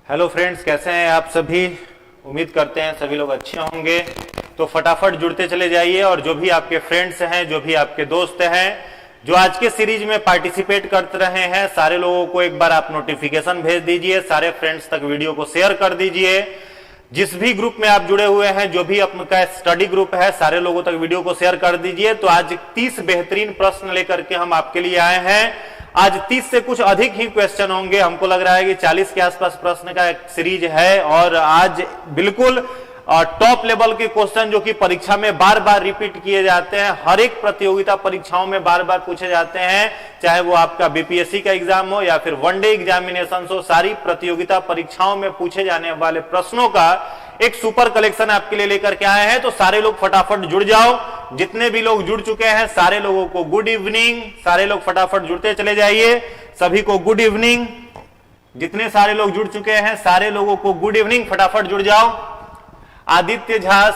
Hello friends, कैसे हैं आप सभी। उम्मीद करते हैं सभी लोग अच्छे होंगे। तो फटाफट जुड़ते चले जाइए और जो भी आपके फ्रेंड्स हैं, जो भी आपके दोस्त हैं, जो आज के सीरीज में पार्टिसिपेट करते रहे हैं, सारे लोगों को एक बार आप नोटिफिकेशन भेज दीजिए। सारे फ्रेंड्स तक वीडियो को शेयर कर दीजिए। जिस भी ग्रुप में आप जुड़े हुए हैं, जो भी आपका स्टडी ग्रुप है, सारे लोगों तक वीडियो को शेयर कर दीजिए। तो आज 30 बेहतरीन प्रश्न लेकर के हम आपके लिए आए हैं। आज 30 से कुछ अधिक ही क्वेश्चन होंगे। हमको लग रहा है कि 40 के आसपास प्रश्न का एक सीरीज है और आज बिल्कुल टॉप लेवल के क्वेश्चन जो कि परीक्षा में बार बार रिपीट किए जाते हैं, हर एक प्रतियोगिता परीक्षाओं में बार बार पूछे जाते हैं, चाहे वो आपका बीपीएससी का एग्जाम हो या फिर वनडे एग्जामिनेशन हो। सारी प्रतियोगिता परीक्षाओं में पूछे जाने वाले प्रश्नों का एक सुपर कलेक्शन आपके लिए लेकर के आए हैं। तो सारे लोग फटाफट जुड़ जाओ। जितने भी लोग जुड़ चुके हैं सारे लोगों को गुड इवनिंग। सारे लोग फटाफट जुड़ते चले जाइए। सभी को गुड इवनिंग। जितने सारे लोग जुड़ चुके हैं सारे लोगों को गुड इवनिंग। फटाफट जुड़ जाओ। आदित्य झा,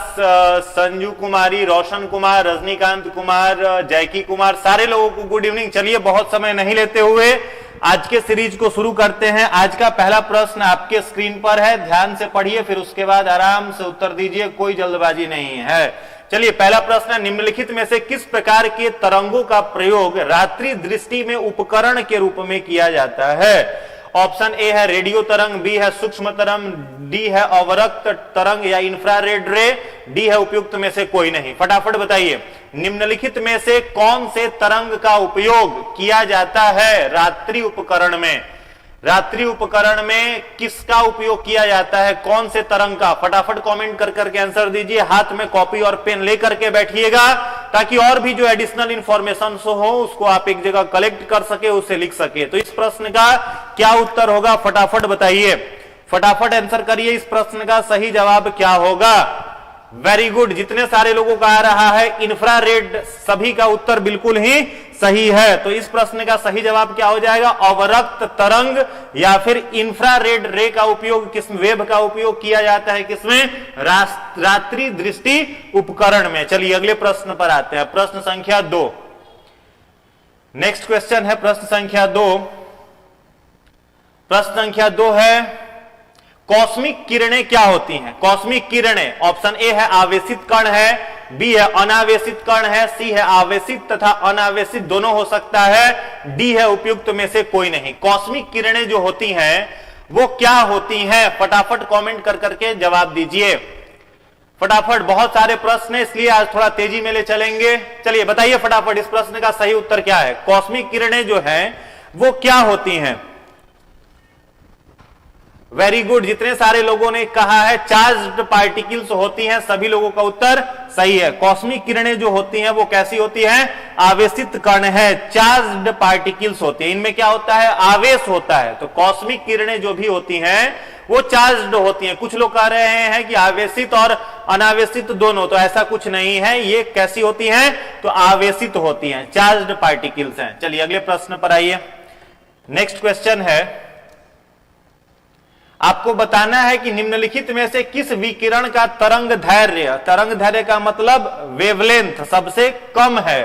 संजू कुमारी, रोशन कुमार, रजनीकांत कुमार, जैकी कुमार, सारे लोगों को गुड इवनिंग। चलिए बहुत समय नहीं लेते हुए आज के सीरीज को शुरू करते हैं। आज का पहला प्रश्न आपके स्क्रीन पर है, ध्यान से पढ़िए, फिर उसके बाद आराम से उत्तर दीजिए, कोई जल्दबाजी नहीं है। चलिए पहला प्रश्न, निम्नलिखित में से किस प्रकार के तरंगों का प्रयोग रात्रि दृष्टि में उपकरण के रूप में किया जाता है। ऑप्शन ए है रेडियो तरंग, बी है सूक्ष्म तरंग, डी है अवरक्त तरंग या इंफ्रारेड रे, डी है उपयुक्त में से कोई नहीं। फटाफट बताइए, निम्नलिखित में से कौन से तरंग का उपयोग किया जाता है रात्रि उपकरण में। रात्रि उपकरण में किसका उपयोग किया जाता है, कौन से तरंग का। फटाफट कमेंट कर करके आंसर दीजिए। हाथ में कॉपी और पेन लेकर के बैठिएगा ताकि और भी जो एडिशनल इंफॉर्मेशन हो उसको आप एक जगह कलेक्ट कर सके, उसे लिख सके। तो इस प्रश्न का क्या उत्तर होगा, फटाफट बताइए, फटाफट आंसर करिए। इस प्रश्न का सही जवाब क्या होगा। Very good. जितने सारे लोगों का आ रहा है इंफ्रारेड, सभी का उत्तर बिल्कुल ही सही है। तो इस प्रश्न का सही जवाब क्या हो जाएगा, अवरक्त तरंग या फिर इंफ्रारेड रे का उपयोग, किस वेब का उपयोग किया जाता है, किसमें, रात्रि दृष्टि उपकरण में। चलिए अगले प्रश्न पर आते हैं। प्रश्न संख्या 2। नेक्स्ट क्वेश्चन है प्रश्न संख्या 2। प्रश्न संख्या 2 है, कॉस्मिक किरणें क्या होती हैं। कॉस्मिक किरणें, ऑप्शन ए है आवेशित कण है, बी है अनावेशित कण है, सी है आवेशित तथा अनावेशित दोनों हो सकता है, डी है उपयुक्त में से कोई नहीं। कॉस्मिक किरणें जो होती हैं वो क्या होती हैं, फटाफट कमेंट कर करके जवाब दीजिए। फटाफट, बहुत सारे प्रश्न है इसलिए आज थोड़ा तेजी में ले चलेंगे। चलिए बताइए फटाफट, इस प्रश्न का सही उत्तर क्या है। कॉस्मिक किरणें जो है वो क्या होती हैं। Very good. जितने सारे लोगों ने कहा है चार्ज्ड पार्टिकल्स होती हैं, सभी लोगों का उत्तर सही है। कॉस्मिक किरणें जो होती हैं वो कैसी होती हैं, आवेशित कण है, चार्ज्ड पार्टिकल्स होती हैं। इनमें क्या होता है, आवेश होता है। तो कॉस्मिक किरणें जो भी होती हैं वो चार्ज्ड होती हैं। कुछ लोग कह रहे हैं कि आवेशित और अनावेशित दोनों, तो ऐसा कुछ नहीं है। ये कैसी होती हैं, तो आवेशित होती हैं, चार्ज्ड पार्टिकल्स हैं। चलिए अगले प्रश्न पर आइए। नेक्स्ट क्वेश्चन है, आपको बताना है कि निम्नलिखित में से किस विकिरण का तरंग दैर्ध्य का मतलब वेवलेंथ सबसे कम है।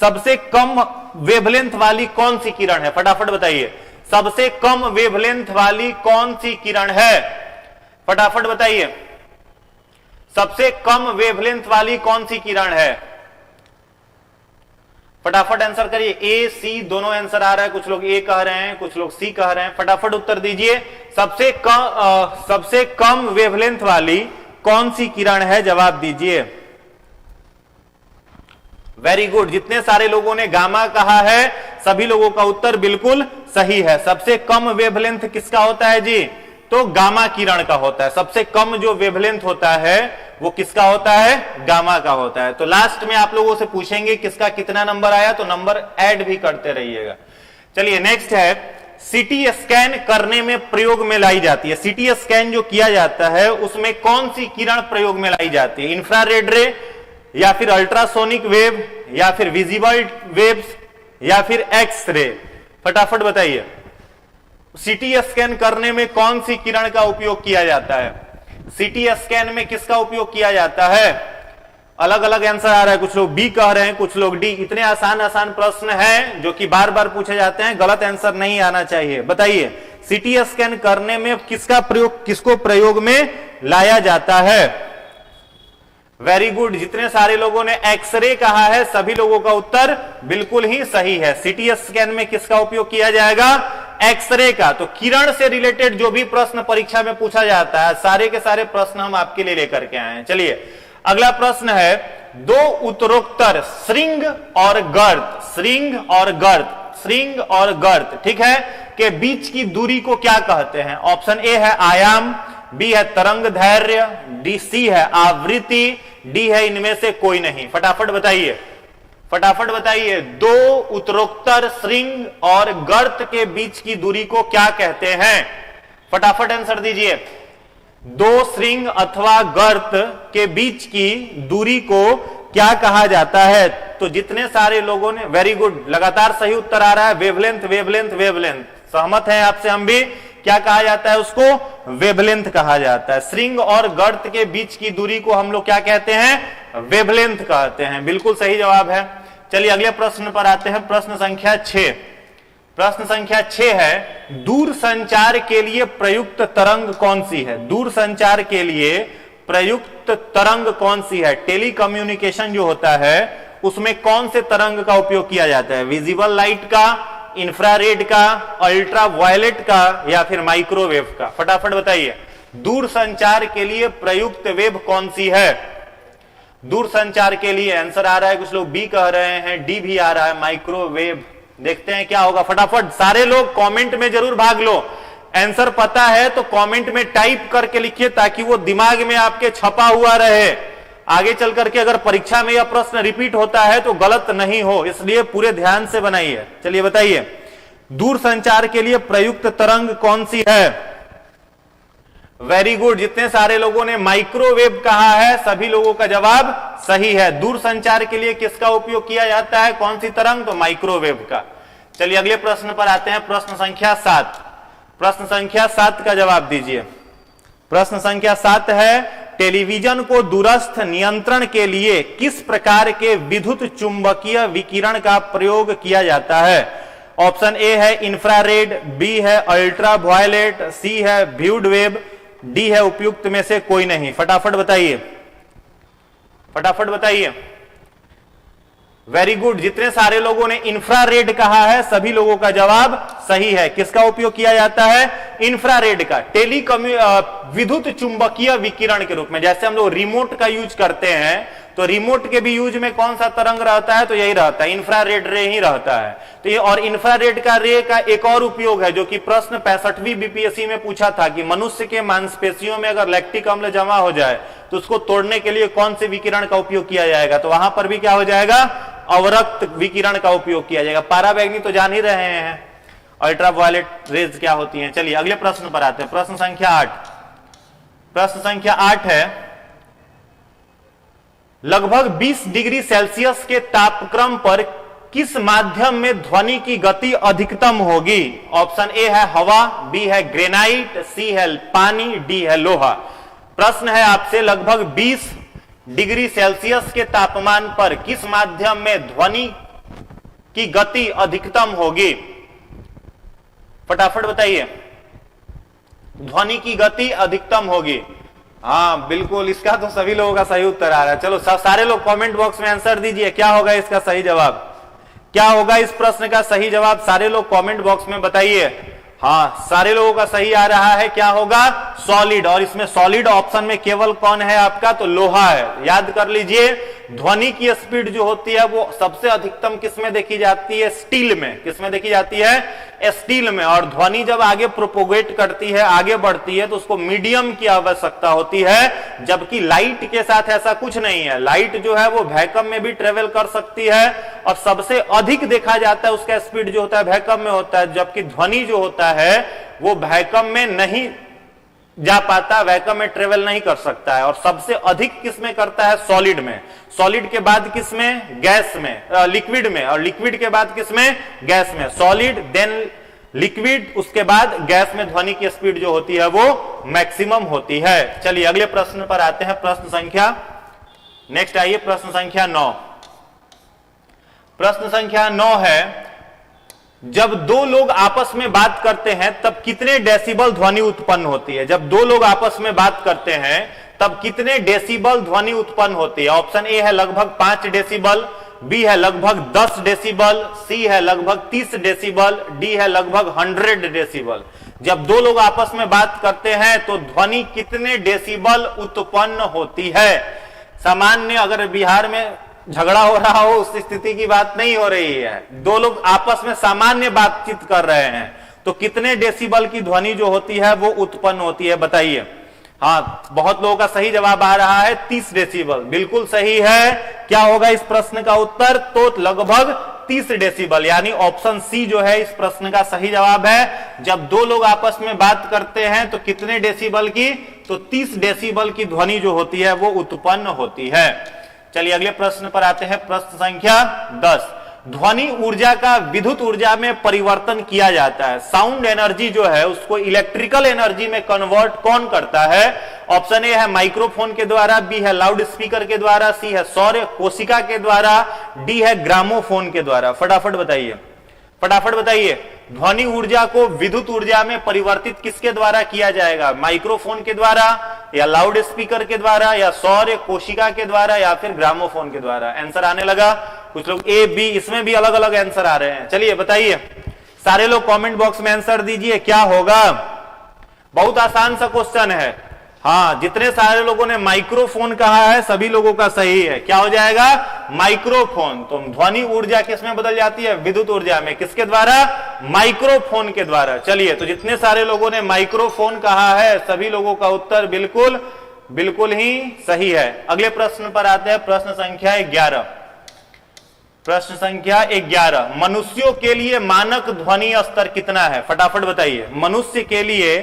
सबसे कम वेवलेंथ वाली कौन सी किरण है, फटाफट बताइए। सबसे कम वेवलेंथ वाली कौन सी किरण है, फटाफट बताइए। सबसे कम वेवलेंथ वाली कौन सी किरण है, फटाफट आंसर करिए। ए सी दोनों आंसर आ रहा है, कुछ लोग ए कह रहे हैं, कुछ लोग सी कह रहे हैं। फटाफट उत्तर दीजिए। सबसे कम वेवलेंथ वाली कौन सी किरण है, जवाब दीजिए। Very good. जितने सारे लोगों ने गामा कहा है सभी लोगों का उत्तर बिल्कुल सही है। सबसे कम वेवलेंथ किसका होता है जी, तो गामा किरण का होता है। सबसे कम जो वेवलेंथ होता है वो किसका होता है, गामा का होता है। तो लास्ट में आप लोगों से पूछेंगे किसका कितना नंबर आया, तो नंबर ऐड भी करते रहिएगा। चलिए नेक्स्ट है, सीटी स्कैन करने में प्रयोग में लाई जाती है। सीटी स्कैन जो किया जाता है उसमें कौन सी किरण प्रयोग में लाई जाती है, इंफ्रारेड रे या फिर अल्ट्रासोनिक वेव या फिर विजिबल वेव्स या फिर एक्स रे। फटाफट बताइए, सीटी स्कैन करने में कौन सी किरण का उपयोग किया जाता है। सीटी स्कैन में किसका उपयोग किया जाता है, अलग अलग आंसर आ रहा है। कुछ लोग बी कह रहे हैं, कुछ लोग डी। इतने आसान आसान प्रश्न हैं जो कि बार बार पूछे जाते हैं, गलत आंसर नहीं आना चाहिए। बताइए सीटी स्कैन करने में किसको प्रयोग में लाया जाता है? वेरी गुड, जितने सारे लोगों ने एक्सरे कहा है सभी लोगों का उत्तर बिल्कुल ही सही है। सीटी स्कैन में किसका उपयोग किया जाएगा? एक्सरे का। तो किरण से रिलेटेड जो भी प्रश्न परीक्षा में पूछा जाता है सारे के सारे प्रश्न हम आपके लिए लेकर के आए हैं। चलिए अगला प्रश्न है, दो उत्तरोत्तर श्रृंग और गर्त, श्रृंग और गर्त, ठीक है, के बीच की दूरी को क्या कहते हैं? ऑप्शन ए है आयाम, बी है तरंग धैर्य, डी सी है आवृत्ति, डी है इनमें से कोई नहीं। फटाफट बताइए, दो उत्तरोत्तर श्रृंग और गर्त के बीच की दूरी को क्या कहते हैं? फटाफट आंसर दीजिए। दो श्रृंग अथवा गर्त के बीच की दूरी को क्या कहा जाता है? तो जितने सारे लोगों ने, वेरी गुड, लगातार सही उत्तर आ रहा है। वेवलेंथ, सहमत है आपसे हम भी। क्या कहा जाता है उसको? वेवलेंथ कहा जाता है। श्रृंग और गर्त के बीच की दूरी को हम लोग क्या कहते हैं? वेवलेंथ कहते हैं। बिल्कुल सही जवाब है। चलिए अगले प्रश्न पर आते हैं, प्रश्न संख्या 6। प्रश्न संख्या 6 है, दूर संचार के लिए प्रयुक्त तरंग कौन सी है? दूर संचार के लिए प्रयुक्त तरंग कौन सी है? टेलीकम्युनिकेशन जो होता है उसमें कौन से तरंग का उपयोग किया जाता है? विजिबल लाइट का, इंफ्रारेड का, अल्ट्रा वायलेट का या फिर माइक्रोवेव का? फटाफट बताइए, दूर संचार के लिए प्रयुक्त वेव कौन सी है? दूर संचार के लिए आंसर आ रहा है, कुछ लोग बी कह रहे हैं, डी भी आ रहा है, माइक्रोवेव। देखते हैं क्या होगा। फटाफट सारे लोग कमेंट में जरूर भाग लो। आंसर पता है तो कमेंट में टाइप करके लिखिए ताकि वो दिमाग में आपके छपा हुआ रहे। आगे चल करके अगर परीक्षा में यह प्रश्न रिपीट होता है तो गलत नहीं हो, इसलिए पूरे ध्यान से बनाइए। चलिए बताइए, दूर संचार के लिए प्रयुक्त तरंग कौन सी है? वेरी गुड, जितने सारे लोगों ने माइक्रोवेव कहा है सभी लोगों का जवाब सही है। दूर संचार के लिए किसका उपयोग किया जाता है? कौन सी तरंग? तो माइक्रोवेव का। चलिए अगले प्रश्न पर आते हैं, प्रश्न संख्या 7। प्रश्न संख्या 7 का जवाब दीजिए। प्रश्न संख्या 7 है, टेलीविजन को दूरस्थ नियंत्रण के लिए किस प्रकार के विद्युत चुंबकीय विकिरण का प्रयोग किया जाता है? ऑप्शन ए है इंफ्रारेड, बी है अल्ट्रा वायलेट, सी है ब्यूड वेव, डी है उपयुक्त में से कोई नहीं। फटाफट बताइए। वेरी गुड, जितने सारे लोगों ने इंफ्रारेड कहा है सभी लोगों का जवाब सही है। किसका उपयोग किया जाता है? इंफ्रारेड का, विद्युत चुंबकीय विकिरण के रूप में। जैसे हम लोग रिमोट का यूज करते हैं तो रिमोट के भी यूज में कौन सा तरंग रहता है? तो यही रहता है, इंफ्रारेड रे ही रहता है। तो ये और इंफ्रारेड का रे का एक और उपयोग है जो कि प्रश्न 65वीं बीपीएससी में पूछा था कि मनुष्य के मांसपेशियों में अगर लैक्टिक अम्ल जमा हो जाए तो उसको तोड़ने के लिए कौन से विकिरण का उपयोग किया जाएगा? तो वहां पर भी क्या हो जाएगा? अवरक्त विकिरण का उपयोग किया जाएगा। पाराबैंगनी तो जान ही रहे हैं, अल्ट्रा वायलेट रेज क्या होती हैं। चलिए अगले प्रश्न पर आते हैं, प्रश्न संख्या 8। प्रश्न संख्या 8 है, लगभग 20 डिग्री सेल्सियस के तापक्रम पर किस माध्यम में ध्वनि की गति अधिकतम होगी? ऑप्शन ए है हवा, बी है ग्रेनाइट, सी है पानी, डी है लोहा। प्रश्न है आपसे, लगभग 20 डिग्री सेल्सियस के तापमान पर किस माध्यम में ध्वनि की गति अधिकतम होगी? फटाफट बताइए, ध्वनि की गति अधिकतम होगी। हाँ बिल्कुल, इसका तो सभी लोगों का सही उत्तर आ रहा है। चलो सारे लोग कमेंट बॉक्स में आंसर दीजिए, क्या होगा इसका सही जवाब? क्या होगा इस प्रश्न का सही जवाब? सारे लोग कमेंट बॉक्स में बताइए। हाँ, सारे लोगों का सही आ रहा है। क्या होगा? सॉलिड। और इसमें सॉलिड ऑप्शन में केवल कौन है आपका? तो लोहा है। याद कर लीजिए, ध्वनि की स्पीड जो होती है वो सबसे अधिकतम किसमें देखी जाती है? स्टील में। किसमें देखी जाती है? स्टील में। और ध्वनि जब आगे प्रोपोगेट करती है, आगे बढ़ती है, तो उसको मीडियम की आवश्यकता होती है, जबकि लाइट के साथ ऐसा कुछ नहीं है। लाइट जो है वो वैक्यूम में भी ट्रेवल कर सकती है और सबसे अधिक देखा जाता है उसका स्पीड जो होता है वैक्यूम में होता है, जबकि ध्वनि जो होता है वो वैक्यूम में नहीं जा पाता, वैक्यूम में ट्रेवल नहीं कर सकता है। और सबसे अधिक किसमें करता है? सॉलिड में। सॉलिड के बाद किसमें? गैस में, लिक्विड में। और लिक्विड के बाद किसमें? गैस में। सॉलिड देन लिक्विड, उसके बाद गैस में ध्वनि की स्पीड जो होती है वो मैक्सिमम होती है। चलिए अगले प्रश्न पर आते हैं, प्रश्न संख्या, नेक्स्ट आइए, प्रश्न संख्या 9। प्रश्न संख्या 9 है, जब दो लोग आपस में बात करते हैं तब कितने डेसिबल ध्वनि उत्पन्न होती है? जब दो लोग आपस में बात करते हैं तब कितने डेसिबल ध्वनि उत्पन्न होती है? ऑप्शन ए है लगभग 5 डेसिबल, बी है लगभग 10 डेसिबल, सी है लगभग 30 डेसिबल, डी है लगभग 100 डेसिबल। जब दो लोग आपस में बात करते हैं तो ध्वनि कितने डेसिबल उत्पन्न होती है? सामान्य अगर बिहार में झगड़ा हो रहा हो उस स्थिति की बात नहीं हो रही है, दो लोग आपस में सामान्य बातचीत कर रहे हैं तो कितने डेसिबल की ध्वनि जो होती है वो उत्पन्न होती है, बताइए। हाँ, बहुत लोगों का सही जवाब आ रहा है 30 डेसिबल, बिल्कुल सही है। क्या होगा इस प्रश्न का उत्तर? तो लगभग 30 डेसिबल, यानी ऑप्शन सी जो है इस प्रश्न का सही जवाब है। जब दो लोग आपस में बात करते हैं तो कितने डेसिबल की? तो 30 डेसिबल की ध्वनि जो होती है वो उत्पन्न होती है। चलिए अगले प्रश्न पर आते हैं, प्रश्न संख्या 10। ध्वनि ऊर्जा का विद्युत ऊर्जा में परिवर्तन किया जाता है। साउंड एनर्जी जो है उसको इलेक्ट्रिकल एनर्जी में कन्वर्ट कौन करता है? ऑप्शन ए है माइक्रोफोन के द्वारा, बी है लाउड स्पीकर के द्वारा, सी है सौर कोशिका के द्वारा, डी है ग्रामोफोन के द्वारा। फटाफट बताइए, फटाफट बताइए। ध्वनि ऊर्जा को विद्युत ऊर्जा में परिवर्तित किसके द्वारा किया जाएगा? माइक्रोफोन के द्वारा, या लाउड स्पीकर के द्वारा, या सौर कोशिका के द्वारा, या फिर ग्रामोफोन के द्वारा? आंसर आने लगा। कुछ लोग ए बी, इसमें भी अलग अलग आंसर आ रहे हैं। चलिए बताइए, सारे लोग कमेंट बॉक्स में आंसर दीजिए, क्या होगा? बहुत आसान सा क्वेश्चन है। हाँ, जितने सारे लोगों ने माइक्रोफोन कहा है सभी लोगों का सही है। क्या हो जाएगा? माइक्रोफोन। तो ध्वनि ऊर्जा किसमें बदल जाती है? विद्युत ऊर्जा में। किसके द्वारा? माइक्रोफोन के द्वारा। चलिए, तो जितने सारे लोगों ने माइक्रोफोन कहा है सभी लोगों का उत्तर बिल्कुल बिल्कुल ही सही है। अगले प्रश्न पर आते हैं, प्रश्न संख्या 11। प्रश्न संख्या 11, मनुष्यों के लिए मानक ध्वनि स्तर कितना है? फटाफट बताइए। मनुष्य के लिए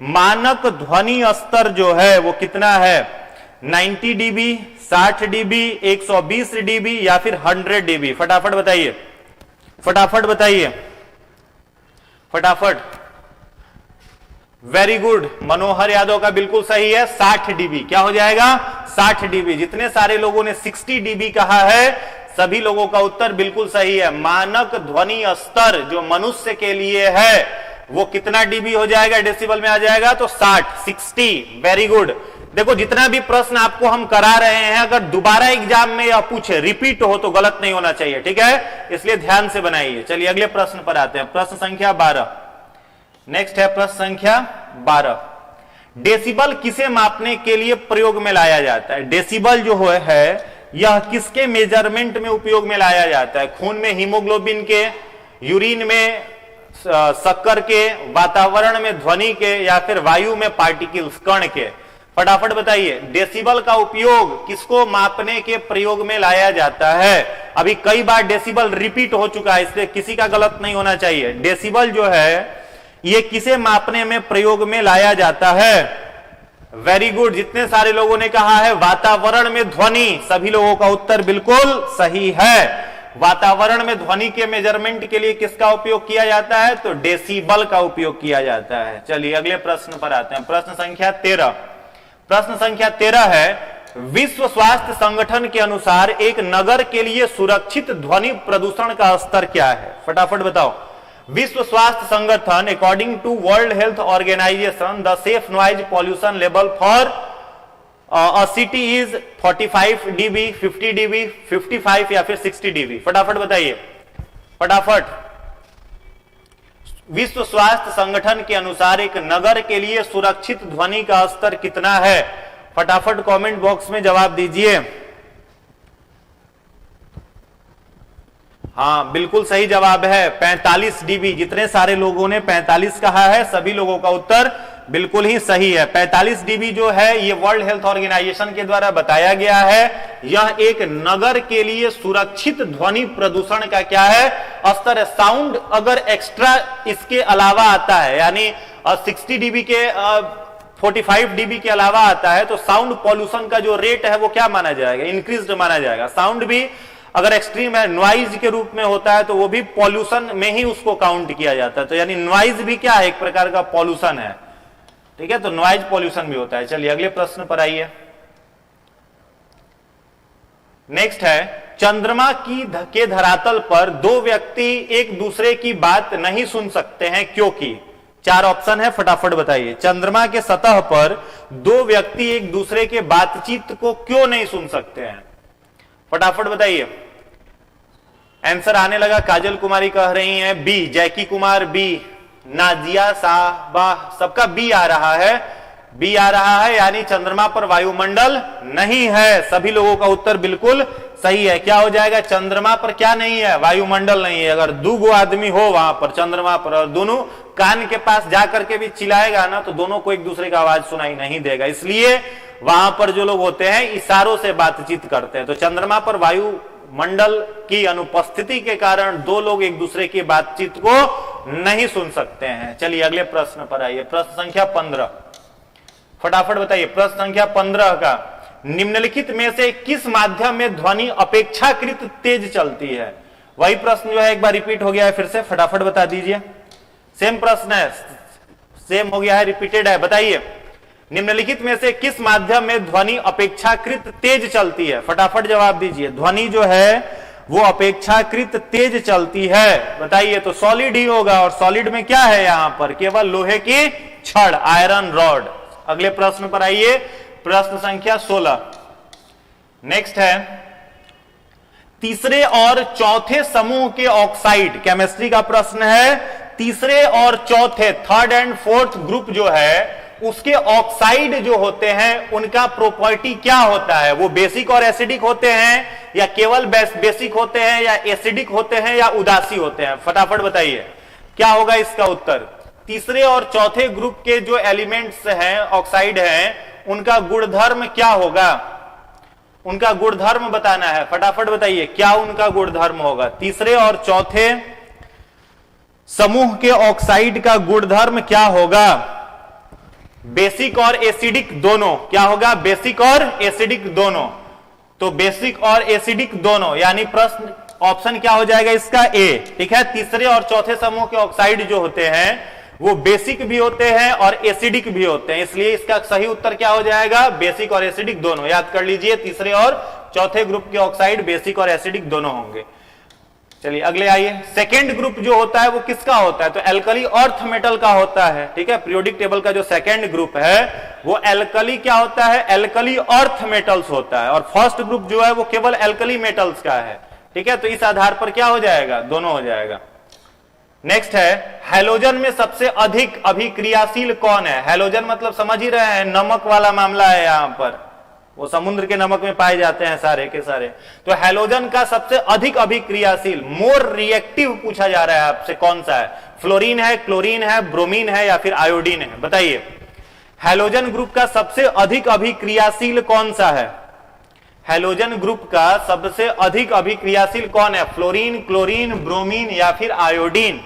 मानक ध्वनि स्तर जो है वो कितना है? 90 डीबी, 60 डीबी, 120 डीबी, या फिर 100 डीबी? फटाफट बताइए, फटाफट बताइए, फटाफट। वेरी गुड, मनोहर यादव का बिल्कुल सही है, 60 डीबी। क्या हो जाएगा? 60 डीबी। जितने सारे लोगों ने 60 डीबी कहा है सभी लोगों का उत्तर बिल्कुल सही है। मानक ध्वनि स्तर जो मनुष्य के लिए है वो कितना डीबी हो जाएगा? डेसिबल में आ जाएगा तो 60। Very good. देखो, जितना भी प्रश्न आपको हम करा रहे हैं अगर दोबारा एग्जाम में यह पूछे, रिपीट हो तो गलत नहीं होना चाहिए, ठीक है? इसलिए ध्यान से बनाइए। चलिए अगले प्रश्न पर आते हैं, प्रश्न संख्या 12। नेक्स्ट है प्रश्न संख्या 12। डेसिबल किसे मापने के लिए प्रयोग में लाया जाता है? डेसिबल जो है यह किसके मेजरमेंट में उपयोग में लाया जाता है? खून में हीमोग्लोबिन के, यूरिन में शक्कर के, वातावरण में ध्वनि के, या फिर वायु में पार्टिकल्स कण के? फटाफट बताइए। डेसिबल का उपयोग किसको मापने के प्रयोग में लाया जाता है? अभी कई बार डेसिबल रिपीट हो चुका है इसलिए किसी का गलत नहीं होना चाहिए। डेसिबल जो है ये किसे मापने में प्रयोग में लाया जाता है? वेरी गुड, जितने सारे लोगों ने कहा है वातावरण में ध्वनि, सभी लोगों का उत्तर बिल्कुल सही है। वातावरण में ध्वनि के मेजरमेंट के लिए किसका उपयोग किया जाता है? तो डेसिबल का उपयोग किया जाता है। चलिए अगले प्रश्न पर आते हैं, प्रश्न संख्या 13। प्रश्न संख्या 13 है, विश्व स्वास्थ्य संगठन के अनुसार एक नगर के लिए सुरक्षित ध्वनि प्रदूषण का स्तर क्या है? फटाफट बताओ। विश्व स्वास्थ्य संगठन according to World Health Organization the safe noise pollution level for a city is 45 dB, 50 dB, 55 या फिर 60 dB? फटाफट बताइए, फटाफट। विश्व स्वास्थ्य संगठन के अनुसार एक नगर के लिए सुरक्षित ध्वनि का स्तर कितना है? फटाफट कमेंट बॉक्स में जवाब दीजिए। हाँ, बिल्कुल सही जवाब है 45 डीबी। जितने सारे लोगों ने 45 कहा है सभी लोगों का उत्तर बिल्कुल ही सही है। 45 डीबी जो है ये वर्ल्ड हेल्थ ऑर्गेनाइजेशन के द्वारा बताया गया है। यह एक नगर के लिए सुरक्षित ध्वनि प्रदूषण का क्या है? स्तर है। साउंड अगर एक्स्ट्रा इसके अलावा आता है, यानी 60 डीबी के 45 डीबी के अलावा आता है तो साउंड पॉल्यूशन का जो रेट है वो क्या माना जाएगा? इंक्रीज्ड माना जाएगा। साउंड भी अगर एक्सट्रीम है, नॉइज के रूप में होता है तो वो भी पॉल्यूशन में ही उसको काउंट किया जाता है। तो यानी नॉइज भी क्या है? एक प्रकार का पॉल्यूशन है, ठीक है? तो नॉइज पॉल्यूशन भी होता है। चलिए अगले प्रश्न पर आइए। नेक्स्ट है चंद्रमा के धरातल पर दो व्यक्ति एक दूसरे की बात नहीं सुन सकते हैं क्योंकि, 4 ऑप्शन है, फटाफट बताइए। चंद्रमा के सतह पर दो व्यक्ति एक दूसरे के बातचीत को क्यों नहीं सुन सकते हैं? फटाफट बताइए। आंसर आने लगा। काजल कुमारी कह रही हैं बी, जैकी कुमार बी, नाजिया साहबा, सबका बी आ रहा है, बी आ रहा है, यानी चंद्रमा पर वायुमंडल नहीं है। सभी लोगों का उत्तर बिल्कुल सही है। क्या हो जाएगा? चंद्रमा पर क्या नहीं है? वायुमंडल नहीं है। अगर दो आदमी हो वहां पर चंद्रमा पर और दोनों कान के पास जाकर के भी चिल्लाएगा ना, तो दोनों को एक दूसरे का आवाज सुनाई नहीं देगा। इसलिए वहां पर जो लोग होते हैं इशारों से बातचीत करते हैं। तो चंद्रमा पर वायुमंडल की अनुपस्थिति के कारण दो लोग एक दूसरे की बातचीत को नहीं सुन सकते हैं। चलिए अगले प्रश्न पर आइए। प्रश्न संख्या 15, फटाफट बताइए। प्रश्न संख्या 15 का, निम्नलिखित में से किस माध्यम में ध्वनि अपेक्षाकृत तेज चलती है? वही प्रश्न जो है एक बार रिपीट हो गया है, फिर से फटाफट बता दीजिए। सेम प्रश्न है, सेम हो गया है, रिपीटेड है, बताइए। निम्नलिखित में से किस माध्यम में ध्वनि अपेक्षाकृत तेज चलती है? फटाफट जवाब दीजिए। ध्वनि जो है वो अपेक्षाकृत तेज चलती है, बताइए। तो सॉलिड ही होगा, और सॉलिड में क्या है? यहां पर केवल लोहे की छड़, आयरन रॉड। अगले प्रश्न पर आइए। प्रश्न संख्या 16, नेक्स्ट है, तीसरे और चौथे समूह के ऑक्साइड, केमिस्ट्री का प्रश्न है। तीसरे और चौथे, थर्ड एंड फोर्थ ग्रुप जो है उसके ऑक्साइड जो होते हैं उनका प्रॉपर्टी क्या होता है? वो बेसिक और एसिडिक होते हैं, या केवल बेसिक होते हैं, या एसिडिक होते हैं, या उदासी होते हैं? फटाफट बताइए क्या होगा इसका उत्तर। तीसरे और चौथे ग्रुप के जो एलिमेंट्स हैं, ऑक्साइड हैं, उनका गुणधर्म क्या होगा? उनका गुणधर्म बताना है, फटाफट बताइए क्या उनका गुणधर्म होगा। तीसरे और चौथे समूह के ऑक्साइड का गुणधर्म क्या होगा? बेसिक और एसिडिक दोनों। क्या होगा? बेसिक और एसिडिक दोनों। तो बेसिक और एसिडिक दोनों, यानी प्रश्न ऑप्शन क्या हो जाएगा इसका? ए, ठीक है। तीसरे और चौथे समूह के ऑक्साइड जो होते हैं वो बेसिक भी होते हैं और एसिडिक भी होते हैं, इसलिए इसका सही उत्तर क्या हो जाएगा? बेसिक और एसिडिक दोनों। याद कर लीजिए, तीसरे और चौथे ग्रुप के ऑक्साइड बेसिक और एसिडिक दोनों होंगे। चलिए अगले आइए। सेकेंड ग्रुप जो होता है वो किसका होता है? तो एल्कली अर्थ मेटल का होता है, ठीक है। पीरियोडिक टेबल का जो सेकेंड ग्रुप है वो एल्कली क्या होता है? एल्कली अर्थ मेटल्स होता है। और फर्स्ट ग्रुप जो है वो केवल एल्कली मेटल्स का है, ठीक है। तो इस आधार पर क्या हो जाएगा? दोनों हो जाएगा। नेक्स्ट है, हैलोजन में सबसे अधिक अभिक्रियाशील कौन है? हैलोजन मतलब समझ ही रहे हैं, नमक वाला मामला है। यहां पर वो समुद्र के नमक में पाए जाते हैं सारे के सारे। तो हैलोजन का सबसे अधिक अभिक्रियाशील, मोर रिएक्टिव पूछा जा रहा है आपसे, कौन सा है? फ्लोरीन है, क्लोरीन है, ब्रोमीन है, या फिर आयोडीन है? बताइए। हैलोजन ग्रुप का सबसे अधिक अभिक्रियाशील कौन सा है? हैलोजन ग्रुप का सबसे अधिक अभिक्रियाशील कौन है? फ्लोरीन, क्लोरीन, ब्रोमीन, या फिर आयोडीन?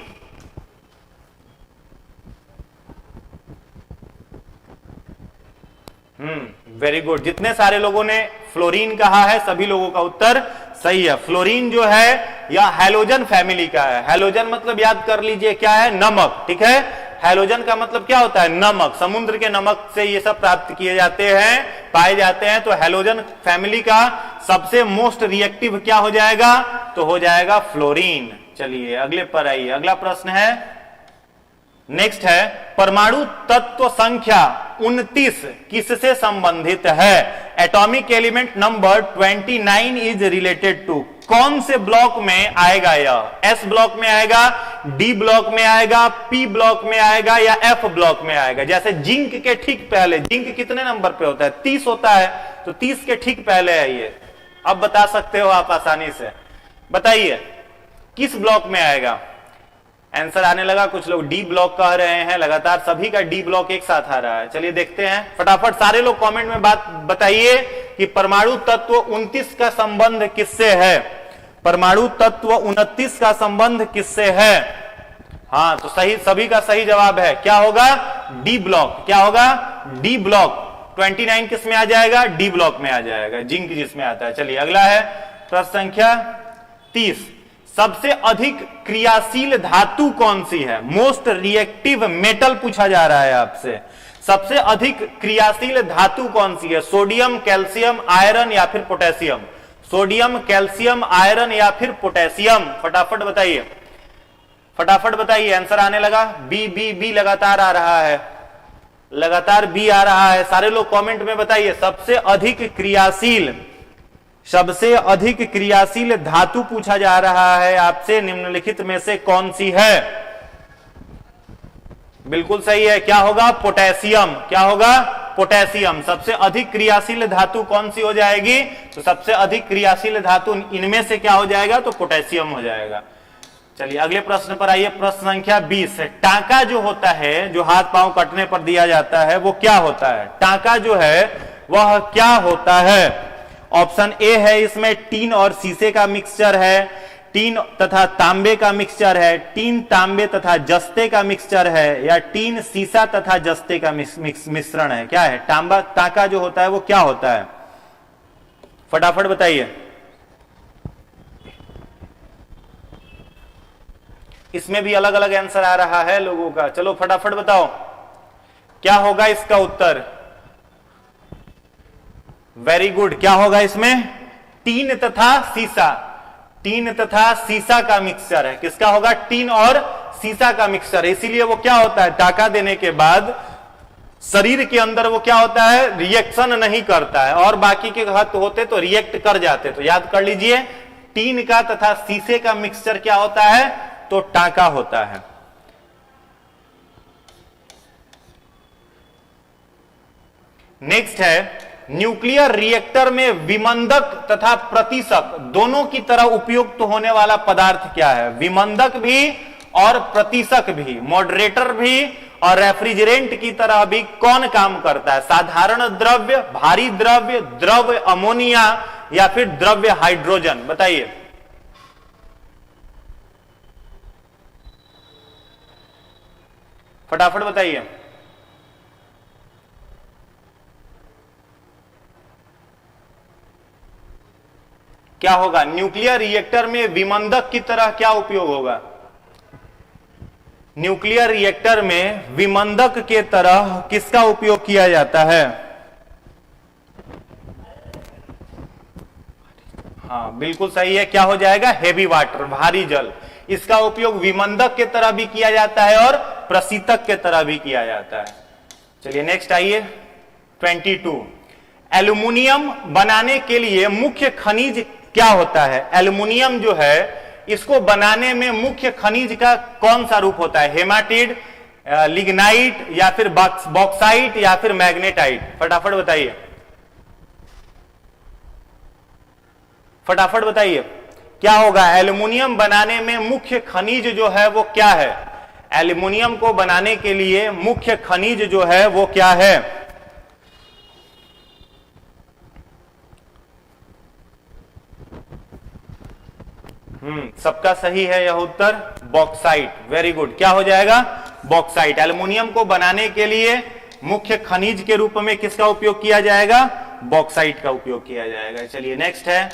Very good. जितने सारे लोगों ने फ्लोरीन कहा है सभी लोगों का उत्तर सही है। फ्लोरीन जो है या हैलोजन फैमिली का है। हैलोजन मतलब याद कर लीजिए क्या है? नमक, ठीक है। हैलोजन का मतलब क्या होता है? नमक। समुद्र के नमक से ये सब प्राप्त किए जाते हैं, पाए जाते हैं। तो हैलोजन फैमिली का सबसे मोस्ट रिएक्टिव क्या हो जाएगा? तो हो जाएगा फ्लोरीन। चलिए अगले पर आइए। अगला प्रश्न है, नेक्स्ट है, परमाणु तत्व संख्या 29 किससे संबंधित है? Atomic element number 29 is related to. कौन से ब्लॉक में आएगा यह? एस ब्लॉक में आएगा, डी ब्लॉक में आएगा, पी ब्लॉक में आएगा, या एफ ब्लॉक में आएगा? जैसे जिंक के ठीक पहले, जिंक कितने नंबर पे होता है? 30 होता है, तो 30 के ठीक पहले है ये। अब बता सकते हो आप आसानी से, बताइए किस ब्लॉक में आएगा? आंसर आने लगा। कुछ लोग डी ब्लॉक कह रहे हैं, लगातार सभी का डी ब्लॉक एक साथ आ रहा है। चलिए देखते हैं, फटाफट सारे लोग कमेंट में बात बताइए कि परमाणु तत्व 29 का संबंध किससे है? परमाणु तत्व 29 का संबंध किससे है? हाँ, तो सही, सभी का सही जवाब है। क्या होगा? D block. क्या होगा? D block. 29 किस में आ जाएगा? डी ब्लॉक में आ जाएगा, जिंक जिसमें आता है। चलिए अगला है प्रश्न संख्या 30। सबसे अधिक क्रियाशील धातु कौन सी है? मोस्ट रिएक्टिव मेटल पूछा जा रहा है आपसे। सबसे अधिक क्रियाशील धातु कौन सी है? सोडियम, कैल्शियम, आयरन, या फिर पोटेशियम? सोडियम, कैल्शियम, आयरन या फिर पोटेशियम? फटाफट बताइए, फटाफट बताइए, आंसर आने लगा। बी बी बी लगातार आ रहा है, लगातार बी आ रहा है। सारे लोग कमेंट में बताइए, सबसे अधिक क्रियाशील धातु पूछा जा रहा है आपसे, निम्नलिखित में से कौन सी है? बिल्कुल सही है, क्या होगा? पोटेशियम। क्या होगा? पोटेशियम। सबसे अधिक क्रियाशील धातु कौन सी हो जाएगी? तो सबसे अधिक क्रियाशील धातु इनमें से क्या हो जाएगा? तो पोटेशियम हो जाएगा। चलिए अगले प्रश्न पर आइए, प्रश्न संख्या 20 है। टांका जो होता है, जो हाथ पांव कटने पर दिया जाता है, वो क्या होता है? टांका जो है वह क्या होता है? ऑप्शन ए है इसमें टीन और शीशे का मिक्सचर है, टीन तथा तांबे का मिक्सचर है, टीन तांबे तथा जस्ते का मिक्सचर है, या टीन शीशा तथा जस्ते का मिश्रण है। क्या है? टांका जो होता है वो क्या होता है? फटाफट बताइए। इसमें भी अलग अलग आंसर आ रहा है लोगों का, चलो फटाफट बताओ क्या होगा इसका उत्तर। वेरी गुड, क्या होगा इसमें? टीन तथा शीशा। टीन तथा शीशा का मिक्सचर है। किसका होगा? टीन और शीशा का मिक्सचर। इसीलिए वो क्या होता है? टांका देने के बाद शरीर के अंदर वो क्या होता है? रिएक्शन नहीं करता है, और बाकी के हाथ होते तो रिएक्ट कर जाते। तो याद कर लीजिए, टीन का तथा शीशे का मिक्सचर क्या होता है? तो टांका होता है। नेक्स्ट है, न्यूक्लियर रिएक्टर में विमंदक तथा प्रतिशक दोनों की तरह उपयुक्त होने वाला पदार्थ क्या है? विमंदक भी और प्रतिशक भी, मॉडरेटर भी और रेफ्रिजरेंट की तरह भी कौन काम करता है? साधारण द्रव्य, भारी द्रव्य, द्रव्य अमोनिया या फिर द्रव्य हाइड्रोजन? बताइए। फटाफट बताइए। क्या होगा? न्यूक्लियर रिएक्टर में विमंदक की तरह क्या उपयोग होगा? न्यूक्लियर रिएक्टर में विमंदक के तरह किसका उपयोग किया जाता है? हाँ बिल्कुल सही है, क्या हो जाएगा? हेवी वाटर, भारी जल। इसका उपयोग विमंदक के तरह भी किया जाता है और प्रशीतक के तरह भी किया जाता है। चलिए नेक्स्ट आइए, 22। एल्युमिनियम बनाने के लिए मुख्य खनिज क्या होता है? एल्युमिनियम जो है इसको बनाने में मुख्य खनिज का कौन सा रूप होता है? हेमाटिड, लिग्नाइट या फिर बॉक्साइट या फिर मैग्नेटाइट? फटाफट बताइए, फटाफट बताइए क्या होगा? एल्युमिनियम बनाने में मुख्य खनिज जो है वो क्या है? एल्युमिनियम को बनाने के लिए मुख्य खनिज जो है वो क्या है? सबका सही है यह उत्तर, बॉक्साइट। वेरी गुड, क्या हो जाएगा? बॉक्साइट। एल्युमिनियम को बनाने के लिए मुख्य खनिज के रूप में किसका उपयोग किया जाएगा? बॉक्साइट का उपयोग किया जाएगा। चलिए नेक्स्ट है,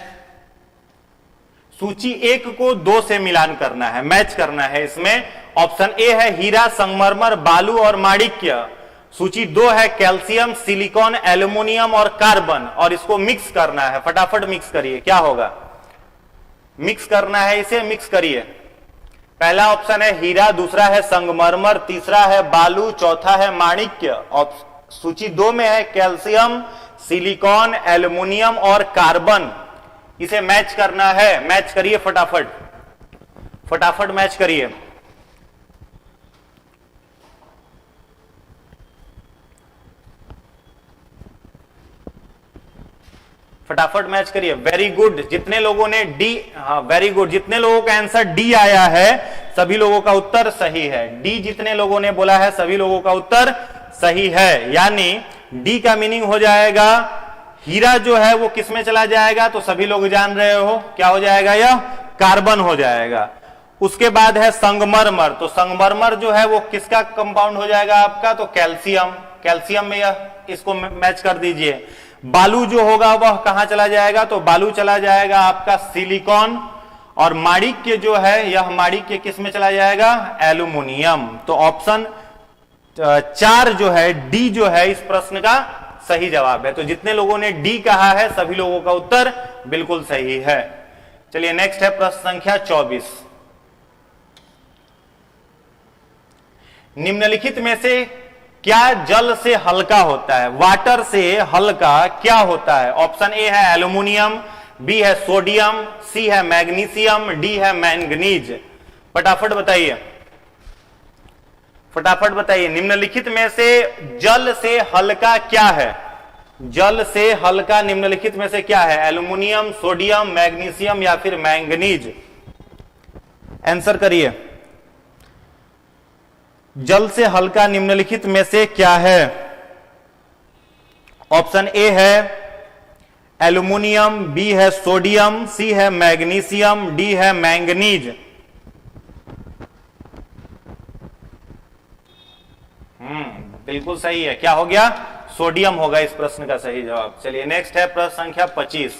सूची 1 को 2 से मिलान करना है, मैच करना है। इसमें ऑप्शन ए है हीरा, संगमरमर, बालू और माणिक्य। सूची 2 है कैल्शियम, सिलिकॉन, एल्युमिनियम और कार्बन, और इसको मिक्स करना है। फटाफट मिक्स करिए, क्या होगा? मिक्स करना है इसे, मिक्स करिए। पहला ऑप्शन है हीरा, दूसरा है संगमरमर, तीसरा है बालू, चौथा है माणिक्य। सूची 2 में है कैल्शियम, सिलिकॉन, एल्युमिनियम और कार्बन। इसे मैच करना है, मैच करिए फटाफट, फटाफट मैच करिए। फटाफट मैच करिए। वेरी गुड, जितने लोगों ने डी, हाँ वेरी गुड, जितने लोगों का आंसर डी आया है सभी लोगों का उत्तर सही है। डी जितने लोगों ने बोला है सभी लोगों का उत्तर सही है, यानी डी का मीनिंग हो जाएगा हीरा जो है वो किस में चला जाएगा? तो सभी लोग जान रहे हो क्या हो जाएगा? यह कार्बन हो जाएगा। उसके बाद है संगमरमर, तो संगमरमर जो है वो किसका कंपाउंड हो जाएगा आपका? तो कैल्शियम। कैल्शियम में यह, इसको मैच कर दीजिए। बालू जो होगा वह कहां चला जाएगा? तो बालू चला जाएगा आपका सिलिकॉन, और माणिक्य जो है यह माणिक्य किस में चला जाएगा? एल्युमिनियम। तो ऑप्शन 4 जो है, डी जो है इस प्रश्न का सही जवाब है। तो जितने लोगों ने डी कहा है सभी लोगों का उत्तर बिल्कुल सही है। चलिए नेक्स्ट है प्रश्न संख्या 24। निम्नलिखित में से क्या जल से हल्का होता है? वाटर से हल्का क्या होता है? ऑप्शन ए है एल्यूमिनियम, बी है सोडियम, सी है मैग्नीशियम, डी है मैंगनीज। फटाफट बताइए, फटाफट बताइए, निम्नलिखित में से जल से हल्का क्या है? जल से हल्का निम्नलिखित में से क्या है? एल्यूमिनियम, सोडियम, मैग्नीशियम या फिर मैंगनीज? आंसर करिए। जल से हल्का निम्नलिखित में से क्या है? ऑप्शन ए है एल्यूमिनियम, बी है सोडियम, सी है मैग्नीशियम, डी है मैंगनीज। बिल्कुल सही है। क्या हो गया? सोडियम होगा इस प्रश्न का सही जवाब। चलिए नेक्स्ट है प्रश्न संख्या 25।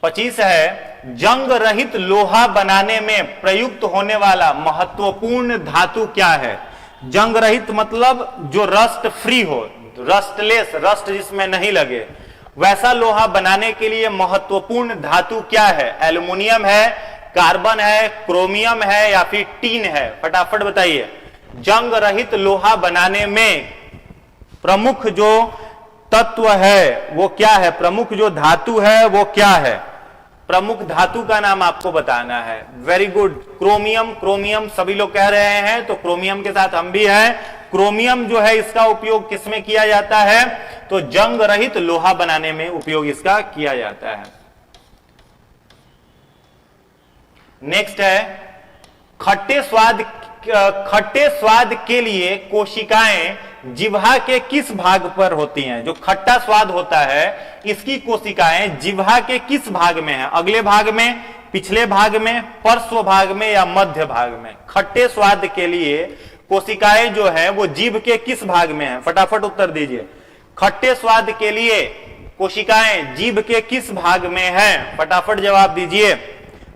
25 है जंग रहित लोहा बनाने में प्रयुक्त होने वाला महत्वपूर्ण धातु क्या है? जंग रहित मतलब जो रस्ट फ्री हो, रस्टलेस, रस्ट जिसमें नहीं लगे, वैसा लोहा बनाने के लिए महत्वपूर्ण धातु क्या है? एल्यूमिनियम है, कार्बन है, क्रोमियम है या फिर टीन है? फटाफट बताइए। जंग रहित लोहा बनाने में प्रमुख जो तत्व है वो क्या है? प्रमुख जो धातु है वो क्या है? प्रमुख धातु का नाम आपको बताना है। Very good, chromium. क्रोमियम सभी लोग कह रहे हैं, तो क्रोमियम के साथ हम भी हैं। क्रोमियम जो है इसका उपयोग किसमें किया जाता है? तो जंग रहित लोहा बनाने में उपयोग इसका किया जाता है। नेक्स्ट है खट्टे स्वाद के लिए कोशिकाएं जिह्वा के किस भाग पर होती हैं? जो खट्टा स्वाद होता है इसकी कोशिकाएं जिह्वा के किस भाग में है? अगले भाग में, पिछले भाग में, पार्श्व भाग में या मध्य भाग में? खट्टे स्वाद के लिए कोशिकाएं जो है वो जीभ के किस भाग में है? फटाफट उत्तर दीजिए। खट्टे स्वाद के लिए कोशिकाएं जीभ के किस भाग में है? फटाफट जवाब दीजिए।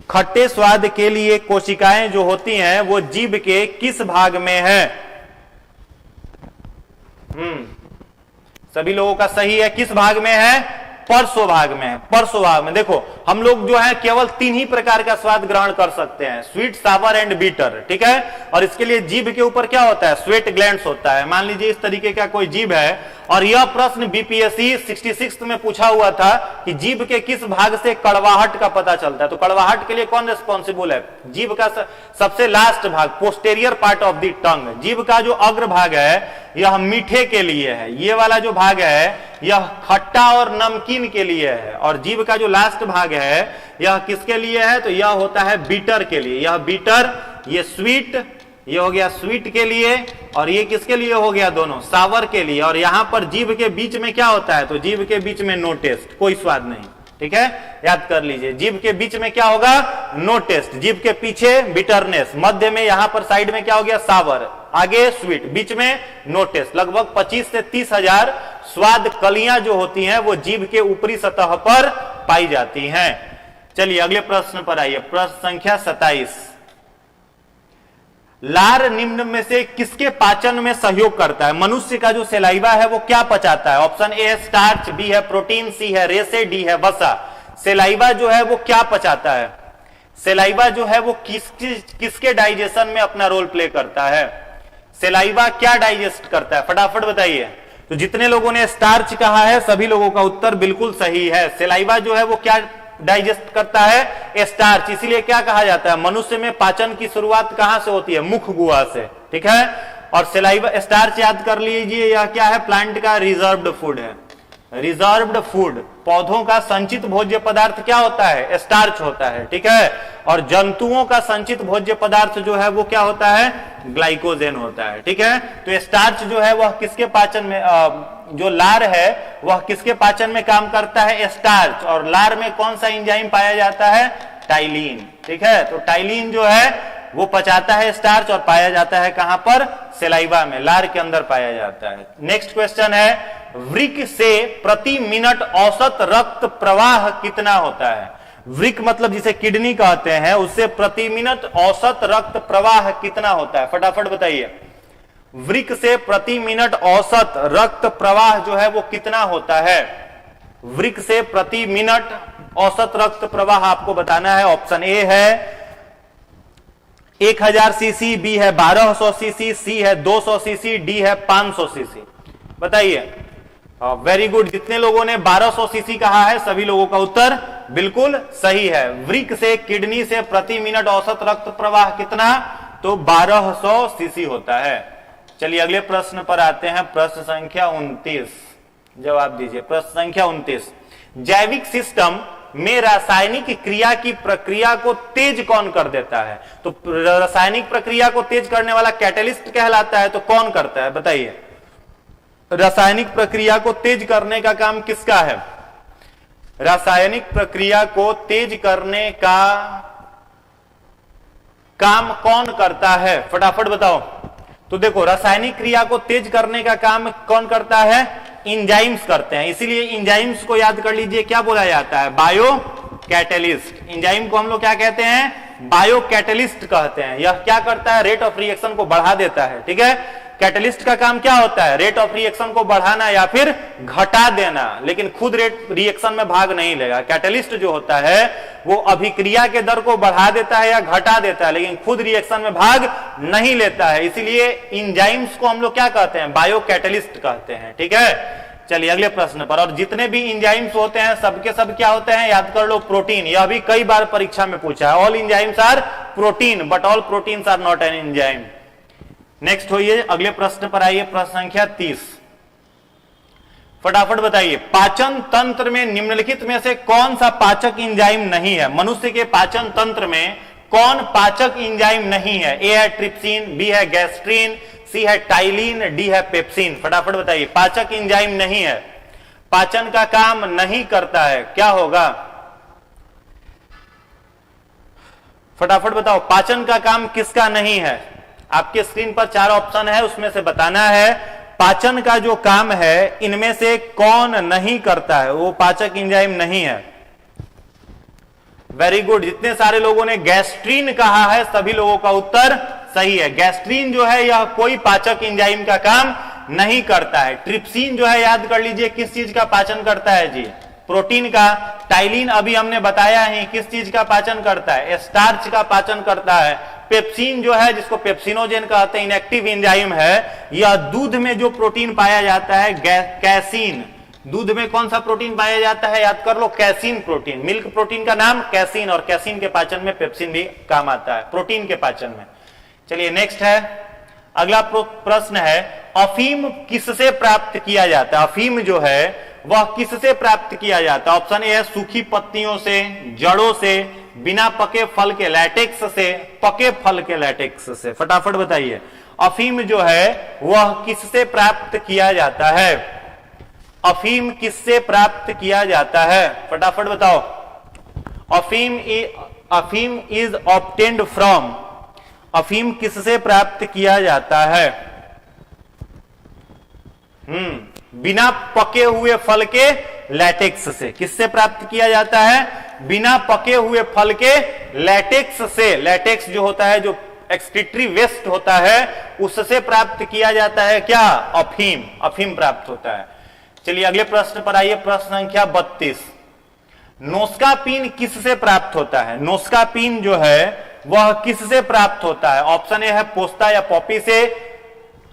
खट्टे स्वाद के लिए कोशिकाएं जो होती हैं वो जीभ के किस भाग में है? सभी लोगों का सही है। किस भाग में है? पार्श्व भाग में है। पार्श्व भाग में। देखो हम लोग जो है केवल 3 ही प्रकार का स्वाद ग्रहण कर सकते हैं, स्वीट, सावर एंड बीटर, ठीक है। और इसके लिए जीभ के ऊपर क्या होता है? स्वेट ग्लैंड्स होता है। मान लीजिए इस तरीके का कोई जीभ है और यह प्रश्न बीपीएससी 66 में पूछा हुआ था कि जीभ के किस भाग से कड़वाहट का पता चलता है। तो कड़वाहट के लिए कौन रिस्पॉन्सिबल है? जीभ का सबसे लास्ट भाग, posterior part of the tongue. जीभ का जो अग्र भाग है यह मीठे के लिए है, ये वाला जो भाग है यह खट्टा और नमकीन के लिए है, और जीभ का जो लास्ट भाग है यह किसके लिए है? तो यह होता है बीटर के लिए। यह बीटर, ये स्वीट, ये हो गया स्वीट के लिए, और ये किसके लिए हो गया? दोनों सावर के लिए। और यहां पर जीभ के बीच में क्या होता है? तो जीभ के बीच में नो टेस्ट, कोई स्वाद नहीं, ठीक है, याद कर लीजिए। जीभ के बीच में क्या होगा? No taste. जीभ के पीछे बिटरनेस, मध्य में यहां पर साइड में क्या हो गया? सावर, आगे स्वीट, बीच में नो टेस्ट। लगभग 25 से 30 हजार स्वाद कलियां जो होती हैं वो जीभ के ऊपरी सतह पर पाई जाती हैं। चलिए अगले प्रश्न पर आइए। प्रश्न संख्या 27। लार निम्न में से किसके पाचन में सहयोग करता है? मनुष्य का जो सेलाइवा है वो क्या पचाता है? ऑप्शन ए है स्टार्च, बी है प्रोटीन, सी है रेसे, डी है वसा। सेलाइवा जो है वो क्या पचाता है? सेलाइवा जो है वो किसके डाइजेशन में अपना रोल प्ले करता है? सेलाइवा क्या डाइजेस्ट करता है? फटाफट बताइए। तो जितने लोगों ने स्टार्च कहा है सभी लोगों का उत्तर बिल्कुल सही है। सेलाइवा जो है वो क्या डाइजेस्ट करता है? स्टार्च। इसीलिए क्या कहा जाता है? मनुष्य में पाचन की शुरुआत कहां से होती है? मुख गुहा से, ठीक है। और सेलाइवा, स्टार्च याद कर लीजिए, यह क्या है? प्लांट का रिजर्व्ड फूड है। रिजर्व्ड फूड, पौधों का संचित भोज्य पदार्थ क्या होता है? स्टार्च होता है, ठीक है। और जंतुओं का संचित भोज्य पदार्थ जो है वो क्या होता है? ग्लाइकोजेन होता है, ठीक है। तो स्टार्च जो है वह किसके पाचन में, जो लार है वह किसके पाचन में काम करता है? स्टार्च। और लार में कौन सा एंजाइम पाया जाता है? टाइलिन, ठीक है। तो टाइलिन जो है वो पचाता है स्टार्च, और पाया जाता है कहां पर? सेलाइवा में, लार के अंदर पाया जाता है। नेक्स्ट क्वेश्चन है वृक्क से प्रति मिनट औसत रक्त प्रवाह कितना होता है? वृक्क मतलब जिसे किडनी कहते हैं, उससे प्रति मिनट औसत रक्त प्रवाह कितना होता है? फटाफट बताइए। वृक्क से प्रति मिनट औसत रक्त प्रवाह जो है वो कितना होता है? वृक्क से प्रति मिनट औसत रक्त प्रवाह आपको बताना है। ऑप्शन ए है 1000 सीसी, बी है 1200 सीसी, सी है 200 सीसी, डी है 500 सीसी। बताइए। वेरी गुड, जितने लोगों ने 1200 सीसी कहा है सभी लोगों का उत्तर बिल्कुल सही है। वृक्क से किडनी से प्रति मिनट औसत रक्त प्रवाह कितना? तो 1200 सीसी होता है। चलिए अगले प्रश्न पर आते हैं। प्रश्न संख्या 29, जवाब दीजिए। प्रश्न संख्या 29, जैविक सिस्टम में रासायनिक क्रिया की प्रक्रिया को तेज कौन कर देता है? तो रासायनिक प्रक्रिया को तेज करने वाला कैटलिस्ट कहलाता है, तो कौन करता है? बताइए। रासायनिक प्रक्रिया को तेज करने का काम किसका है? रासायनिक प्रक्रिया को तेज करने का काम कौन करता है? फटाफट बताओ। तो देखो, रासायनिक क्रिया को तेज करने का काम कौन करता है? इंजाइम्स करते हैं। इसीलिए इंजाइम्स को याद कर लीजिए, क्या बोला जाता है? Bio catalyst. इंजाइम को हम लोग क्या कहते हैं? बायो कैटलिस्ट कहते हैं। यह क्या करता है? रेट ऑफ रिएक्शन को बढ़ा देता है। ठीक है, कैटलिस्ट का काम क्या होता है? रेट ऑफ रिएक्शन को बढ़ाना या फिर घटा देना, लेकिन खुद रेट रिएक्शन में भाग नहीं लेगा। कैटलिस्ट जो होता है वो अभिक्रिया के दर को बढ़ा देता है या घटा देता है, लेकिन खुद रिएक्शन में भाग नहीं लेता है। इसीलिए इंजाइम्स को हम लोग क्या कहते हैं? बायो कैटलिस्ट कहते हैं। ठीक है, चलिए अगले प्रश्न पर। और जितने भी इंजाइम्स होते हैं सबके सब क्या होते हैं? याद कर लो, प्रोटीन। यह भी कई बार परीक्षा में पूछा है। All enzymes are protein but all proteins are not an enzyme. Next होइए, अगले प्रश्न पर आइए। प्रश्न संख्या 30, फटाफट बताइए। पाचन तंत्र में निम्नलिखित में से कौन सा पाचक एंजाइम नहीं है? मनुष्य के पाचन तंत्र में कौन पाचक एंजाइम नहीं है? ए है ट्रिप्सिन, बी है गैस्ट्रीन, सी है टाइलिन, डी है पेप्सिन। फटाफट बताइए। पाचक एंजाइम नहीं है, पाचन का काम नहीं करता है, क्या होगा? फटाफट बताओ। पाचन का काम किसका नहीं है? आपके स्क्रीन पर 4 ऑप्शन है, उसमें से बताना है पाचन का जो काम है इनमें से कौन नहीं करता है, वो पाचक एंजाइम नहीं है। वेरी गुड, जितने सारे लोगों ने गैस्ट्रीन कहा है सभी लोगों का उत्तर सही है। गैस्ट्रीन जो है यह कोई पाचक एंजाइम का काम नहीं करता है। ट्रिप्सिन जो है याद कर लीजिए किस चीज का पाचन करता है जी? प्रोटीन का। टाइलिन अभी हमने बताया है किस चीज का पाचन करता है? स्टार्च का पाचन करता है। पेप्सिन जो है जिसको पेप्सिनोजेन कहते हैं, इनएक्टिव एंजाइम है। यह दूध में जो प्रोटीन पाया जाता है कैसीन। दूध में कौन सा प्रोटीन पाया जाता है? याद कर लो, कैसीन प्रोटीन। मिल्क प्रोटीन का नाम कैसीन, और कैसीन के पाचन में पेप्सिन भी काम आता है, प्रोटीन के पाचन में। चलिए नेक्स्ट है, अगला प्रश्न है अफीम किससे प्राप्त किया जाता है? अफीम जो है वह किससे प्राप्त किया जाता है? ऑप्शन ए है सूखी पत्तियों से, जड़ों से, बिना पके फल के लैटेक्स से, पके फल के लैटेक्स से। फटाफट बताइए। अफीम जो है वह किससे प्राप्त किया जाता है? अफीम किससे प्राप्त किया जाता है? फटाफट बताओ। अफीम इज ऑब्टेन्ड फ्रॉम। अफीम किससे प्राप्त किया जाता है? बिना पके हुए फल के लैटेक्स से। किससे प्राप्त किया जाता है? बिना पके हुए फल के लैटेक्स से। लैटेक्स जो होता है, जो एक्सक्रीटरी वेस्ट होता है, उससे प्राप्त किया जाता है क्या? अफीम। अफीम प्राप्त होता है। चलिए अगले प्रश्न पर आइए। प्रश्न संख्या 32, नोस्कापीन किससे प्राप्त होता है? नोस्कापीन जो है वह किससे प्राप्त होता है? ऑप्शन ए है पोस्ता या पॉपी से,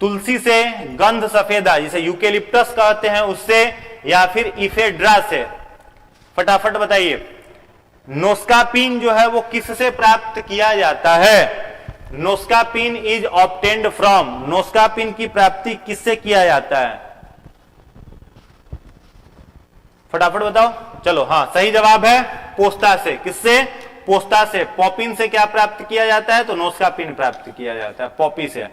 तुलसी से, गंध सफेदा जिसे यूकेलिप्टस कहते हैं उससे, या फिर इफेड्रा से। फटाफट बताइए। नोस्कापीन जो है वो किससे प्राप्त किया जाता है? नोस्कापीन इज ऑब्टेन्ड फ्रॉम। नोस्कापीन की प्राप्ति किससे किया जाता है? फटाफट बताओ। चलो हाँ, सही जवाब है पोस्ता से। किससे? पोस्ता से। पॉपिन से क्या प्राप्त किया जाता है? तो नोस्कापीन प्राप्त किया जाता है पॉपी से।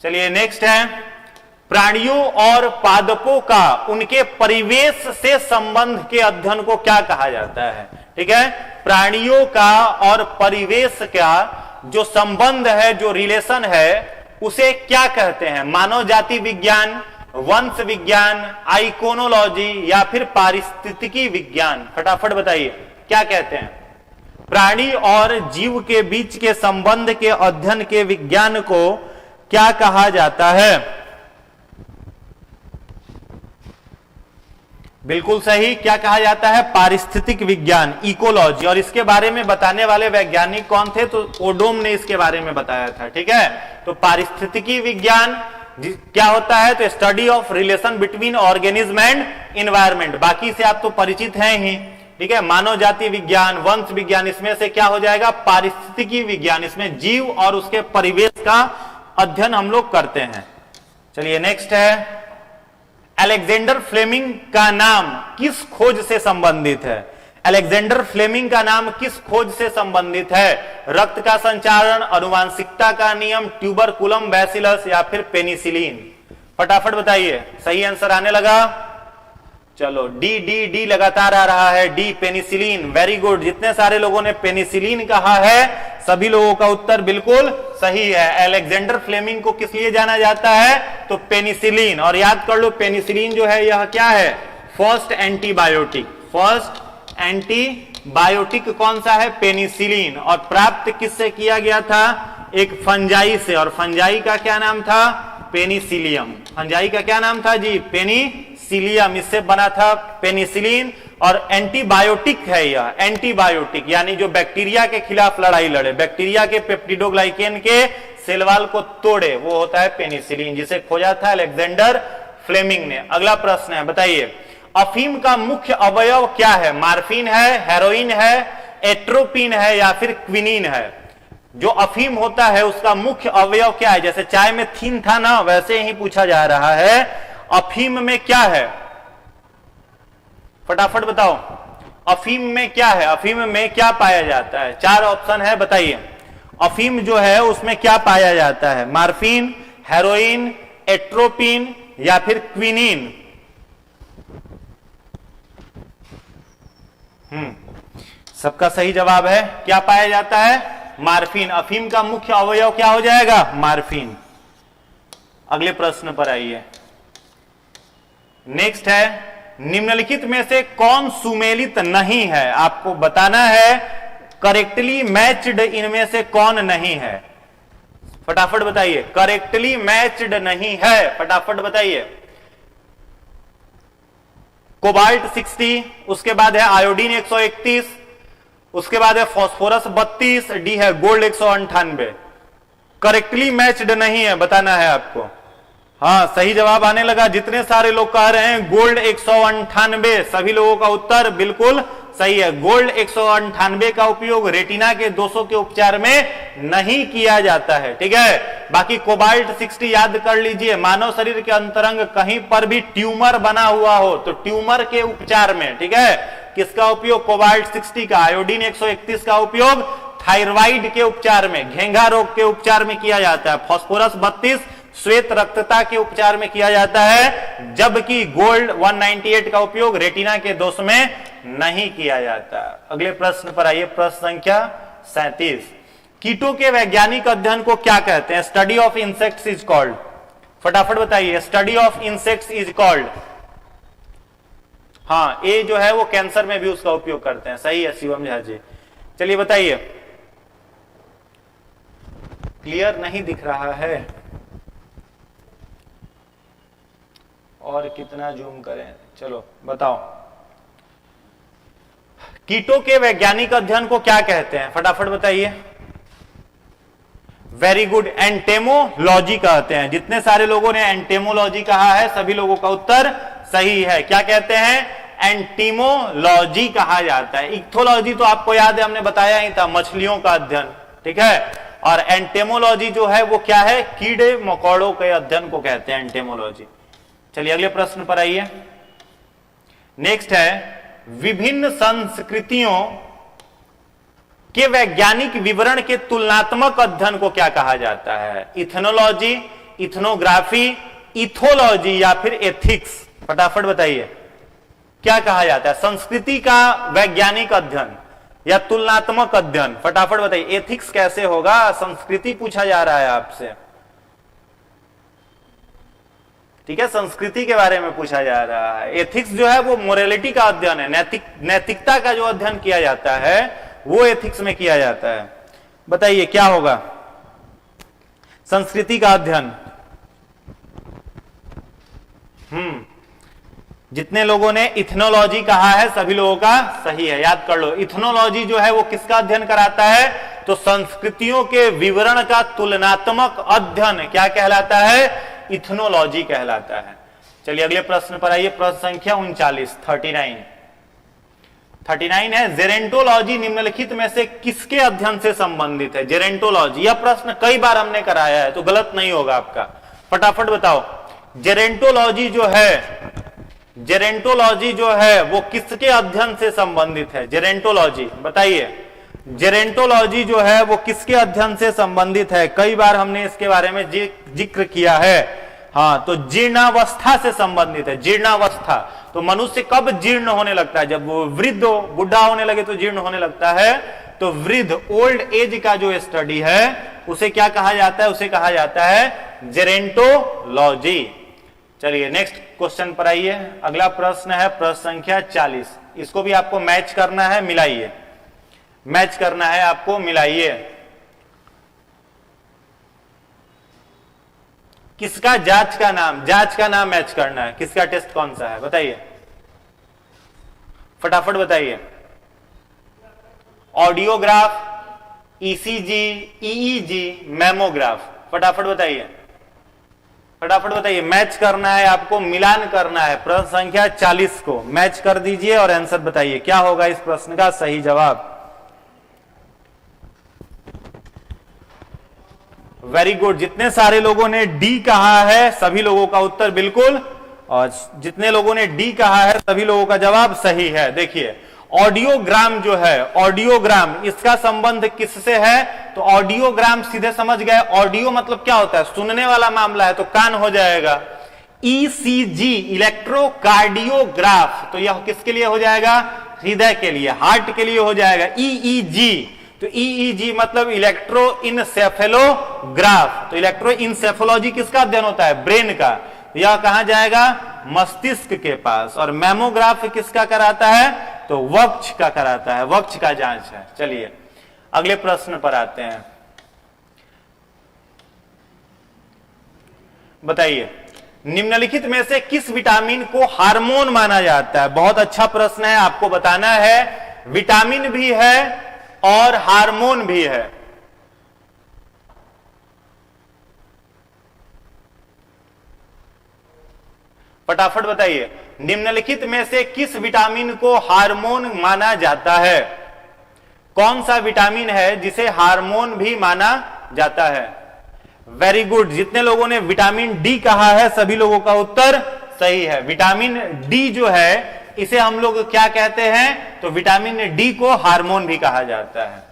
चलिए नेक्स्ट है, प्राणियों और पादपों का उनके परिवेश से संबंध के अध्ययन को क्या कहा जाता है? ठीक है, प्राणियों का और परिवेश का जो संबंध है, जो रिलेशन है, उसे क्या कहते हैं? मानव जाति विज्ञान, वंश विज्ञान, आइकोनोलॉजी या फिर पारिस्थितिकी विज्ञान। फटाफट बताइए क्या कहते हैं? प्राणी और जीव के बीच के संबंध के अध्ययन के विज्ञान को क्या कहा जाता है? बिल्कुल सही। क्या कहा जाता है? पारिस्थितिक विज्ञान, इकोलॉजी। और इसके बारे में बताने वाले वैज्ञानिक कौन थे? तो ओडोम ने इसके बारे में बताया था। ठीक है, तो पारिस्थितिकी विज्ञान क्या होता है? तो study of relation between organism and environment. बाकी से आप तो परिचित हैं ही। ठीक है, मानव जाति विज्ञान, वंश विज्ञान, इसमें से क्या हो जाएगा? पारिस्थितिकी विज्ञान। इसमें जीव और उसके परिवेश का अध्ययन हम लोग करते हैं। चलिए नेक्स्ट है, अलेक्जेंडर फ्लेमिंग का नाम किस खोज से संबंधित है? अलेक्जेंडर फ्लेमिंग का नाम किस खोज से संबंधित है? रक्त का संचारण, अनुवांशिकता का नियम, ट्यूबरकुलम बैसिलस या फिर पेनिसिलिन? फटाफट बताइए। सही आंसर आने लगा। चलो डी डी डी लगातार आ रहा है, डी पेनिसिलिन। Very good. जितने सारे लोगों ने पेनिसिलिन कहा है सभी लोगों का उत्तर बिल्कुल सही है। अलेक्जेंडर फ्लेमिंग को किस लिए जाना जाता है? तो पेनिसिलिन। और याद कर लो पेनिसिलिन जो है यह क्या है? First antibiotic. फर्स्ट एंटीबायोटिक कौन सा है? पेनिसिलिन। और प्राप्त किससे किया गया था? एक फंजाई से। और फंजाई का क्या नाम था? पेनिसिलियम। फंजाई का क्या नाम था जी? पेनिसिलियम। इससे बना था पेनिसिलिन। और एंटीबायोटिक है यह, एंटीबायोटिक यानी जो बैक्टीरिया के खिलाफ लड़ाई लड़े, बैक्टीरिया के पेप्टिडोग्लाइकेन के सेल वॉल को तोड़े, वो होता है पेनिसिलिन, जिसे खोजा था अलेक्जेंडर फ्लेमिंग ने। अगला प्रश्न है, बताइए अफीम का मुख्य अवयव क्या है? मार्फिन है, हेरोइन है, एट्रोपिन है या फिर क्विनीन है? जो अफीम होता है उसका मुख्य अवयव क्या है? जैसे चाय में थीन था ना, वैसे ही पूछा जा रहा है अफीम में क्या है? फटाफट बताओ, अफीम में क्या है? अफीम में क्या पाया जाता है? 4 ऑप्शन है, बताइए। अफीम जो है उसमें क्या पाया जाता है? मार्फिन, हेरोइन, एट्रोपिन या फिर क्विनीन? सबका सही जवाब है। क्या पाया जाता है? मार्फिन। अफीम का मुख्य अवयव क्या हो जाएगा? मार्फिन। अगले प्रश्न पर आइए। नेक्स्ट है, निम्नलिखित में से कौन सुमेलित नहीं है? आपको बताना है करेक्टली मैच्ड इनमें से कौन नहीं है। फटाफट बताइए। करेक्टली मैच्ड नहीं है, फटाफट बताइए। कोबाल्ट 60, उसके बाद है आयोडीन 131, उसके बाद है फॉस्फोरस 32, डी है गोल्ड 198। करेक्टली मैच्ड नहीं है, बताना है आपको। हाँ, सही जवाब आने लगा। जितने सारे लोग कह रहे हैं गोल्ड 198, सभी लोगों का उत्तर बिल्कुल सही है। गोल्ड 198 का उपयोग रेटिना के दोषों के उपचार में नहीं किया जाता है। ठीक है, बाकी कोबाल्ट 60 याद कर लीजिए। मानव शरीर के अंतरंग कहीं पर भी ट्यूमर बना हुआ हो तो ट्यूमर के उपचार में, ठीक है, किसका उपयोग? कोबाल्ट 60 का। आयोडीन 131 का उपयोग थायराइड के उपचार में, घेंघा रोग के उपचार में किया जाता है। फॉस्फोरस 32 श्वेत रक्तता के उपचार में किया जाता है, जबकि गोल्ड 198 का उपयोग रेटिना के दोष में नहीं किया जाता। अगले प्रश्न पर आइए, प्रश्न संख्या 37। कीटों के वैज्ञानिक अध्ययन को क्या कहते हैं? Study of insects is called. फटाफट बताइए। Study of insects is called. हाँ, ए जो है वो कैंसर में भी उसका उपयोग करते हैं। सही है शिवम झा जी। चलिए बताइए। क्लियर नहीं दिख रहा है, और कितना जूम करें? चलो बताओ। कीटों के वैज्ञानिक अध्ययन को क्या कहते हैं? फटाफट बताइए। वेरी गुड, एंटेमोलॉजी कहते हैं। जितने सारे लोगों ने एंटेमोलॉजी कहा है सभी लोगों का उत्तर सही है। क्या कहते हैं? एंटीमोलॉजी कहा जाता है। इक्थोलॉजी तो आपको याद है, हमने बताया ही था, मछलियों का अध्ययन। ठीक है, और एंटेमोलॉजी जो है वो क्या है? कीड़े मकोड़ों के अध्ययन को कहते हैं एंटेमोलॉजी। चलिए अगले प्रश्न पर आइए। नेक्स्ट है, विभिन्न संस्कृतियों के वैज्ञानिक विवरण के तुलनात्मक अध्ययन को क्या कहा जाता है? इथनोलॉजी, इथनोग्राफी, इथोलॉजी या फिर एथिक्स? फटाफट बताइए। क्या कहा जाता है? संस्कृति का वैज्ञानिक अध्ययन या तुलनात्मक अध्ययन? फटाफट बताइए। एथिक्स कैसे होगा? संस्कृति पूछा जा रहा है आपसे। ठीक है, संस्कृति के बारे में पूछा जा रहा है। एथिक्स जो है वो मोरालिटी का अध्ययन है, नैतिकता का जो अध्ययन किया जाता है वो एथिक्स में किया जाता है। बताइए क्या होगा? संस्कृति का अध्ययन। जितने लोगों ने इथनोलॉजी कहा है सभी लोगों का सही है, याद कर लो। इथनोलॉजी जो है वो किसका अध्ययन कराता है? तो संस्कृतियों के विवरण का तुलनात्मक अध्ययन क्या कहलाता है? इथनोलॉजी कहलाता है। चलिए अगले प्रश्न पर आइए, प्रश्न संख्या 39 है, जेरेंटोलॉजी निम्नलिखित में से किसके अध्ययन से संबंधित है? जेरेंटोलॉजी, यह प्रश्न कई बार हमने कराया है तो गलत नहीं होगा आपका, फटाफट बताओ। जेरेंटोलॉजी जो है वो किसके अध्ययन से संबंधित है? जेरेंटोलॉजी बताइए, जेरेंटोलॉजी जो है वो किसके अध्ययन से संबंधित है? कई बार हमने इसके बारे में जिक्र किया है। हाँ, तो जीर्णावस्था से संबंधित है। जीर्णावस्था तो मनुष्य कब जीर्ण होने लगता है? जब वो वृद्ध हो, बुढ़ा होने लगे तो जीर्ण होने लगता है। तो वृद्ध, ओल्ड एज का जो स्टडी है उसे क्या कहा जाता है? उसे कहा जाता है जेरेंटोलॉजी। चलिए नेक्स्ट क्वेश्चन पर आइए। अगला प्रश्न है प्रश्न संख्या 40। इसको भी आपको मैच करना है, मिलाइए, मैच करना है आपको, मिलाइए। किसका जांच का नाम मैच करना है। किसका टेस्ट कौन सा है बताइए, फटाफट बताइए। ऑडियोग्राफ, ईसीजी, ईईजी, मेमोग्राफ, फटाफट बताइए, फटाफट बताइए। मैच करना है आपको, मिलान करना है। प्रश्न संख्या 40 को मैच कर दीजिए और आंसर बताइए क्या होगा इस प्रश्न का सही जवाब। वेरी गुड, जितने सारे लोगों ने डी कहा है सभी लोगों का उत्तर बिल्कुल, और जितने लोगों ने डी कहा है सभी लोगों का जवाब सही है। देखिए ऑडियोग्राम जो है, ऑडियोग्राम, इसका संबंध किससे है? तो ऑडियोग्राम सीधे समझ गए, ऑडियो मतलब क्या होता है? सुनने वाला मामला है तो कान हो जाएगा। ईसीजी, इलेक्ट्रोकार्डियोग्राफ, तो यह किसके लिए हो जाएगा? हृदय के लिए, हार्ट के लिए हो जाएगा। ईईजी, तो ईईजी मतलब इलेक्ट्रोइनसेफेलोग्राफ, तो इलेक्ट्रोइनसेफोलॉजी किसका अध्ययन होता है? ब्रेन का, तो यह कहां जाएगा? मस्तिष्क के पास। और मेमोग्राफ किसका कराता है? तो वक्ष का कराता है, वक्ष का जांच है। चलिए अगले प्रश्न पर आते हैं, बताइए निम्नलिखित में से किस विटामिन को हार्मोन माना जाता है? बहुत अच्छा प्रश्न है, आपको बताना है। विटामिन भी है और हार्मोन भी है। फटाफट बताइए, निम्नलिखित में से किस विटामिन को हार्मोन माना जाता है? कौन सा विटामिन है जिसे हार्मोन भी माना जाता है? वेरी गुड, जितने लोगों ने विटामिन डी कहा है सभी लोगों का उत्तर सही है। विटामिन डी जो है इसे हम लोग क्या कहते हैं? तो विटामिन डी को हार्मोन भी कहा जाता है।